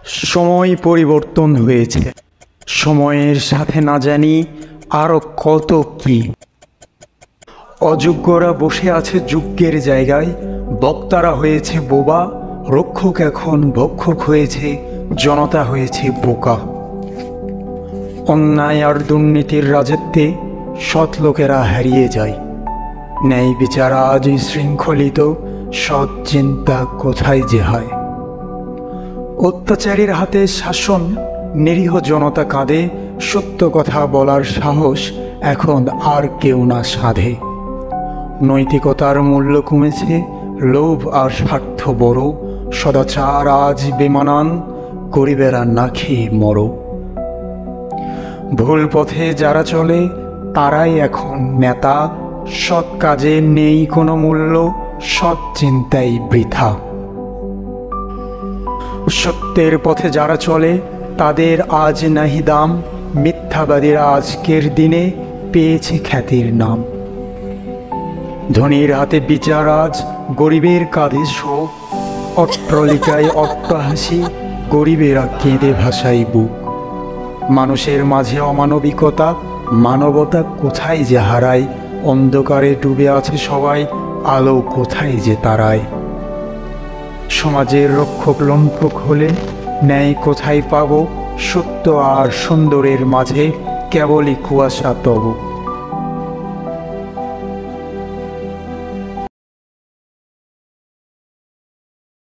সময় পরিবর্তন হয়েছে। সময়ের সাথে না জানি আরো কত কি। অযোগ্যরা বসে আছে যোগ্যের জায়গায়, বক্তারা হয়েছে বোবা, রক্ষক এখন ভক্ষক হয়েছে, জনতা হয়েছে বোকা। অন্যায় আর দুর্নীতির রাজত্বে সৎ লোকেরা হারিয়ে যায়। ন্যায় বিচার আজ শৃঙ্খলিত, সৎ চিন্তা কোথায় যে হয়। অত্যাচারীর হাতে শাসন, নিরীহ জনতা কাঁদে, সত্য কথা বলার সাহস এখন আর কেউ না সাধে। নৈতিকতার মূল্য কমেছে, লোভ আর স্বার্থ বড়, সদাচার আজ বেমানান, গরিবেরা না খেয়ে মরো। ভুল পথে যারা চলে তারাই এখন নেতা, সৎ কাজে নেই কোনো মূল্য, সৎ চিন্তাই বৃথা। সত্যের পথে যারা চলে তাদের আজ নাহি দাম, মিথ্যাবাদীরা আজকের দিনে পেয়েছে খ্যাতির নাম। ধনীর হাতে বিচার আজ, গরিবের কাঁধে শোক, অট্টালিকায় অট্টহাসি, গরিবেরা কেঁদে ভাসায় বুক। মানুষের মাঝে অমানবিকতা, মানবতা কোথায় যে হারায়, অন্ধকারে ডুবে আছে সবাই, আলো কোথায় যে তারায়। সমাজের রক্ষক লণ্ঠক হলে ন্যায় কোথায় পাব, সত্য আর সুন্দরের মাঝে কেবলই কুয়াশা তব।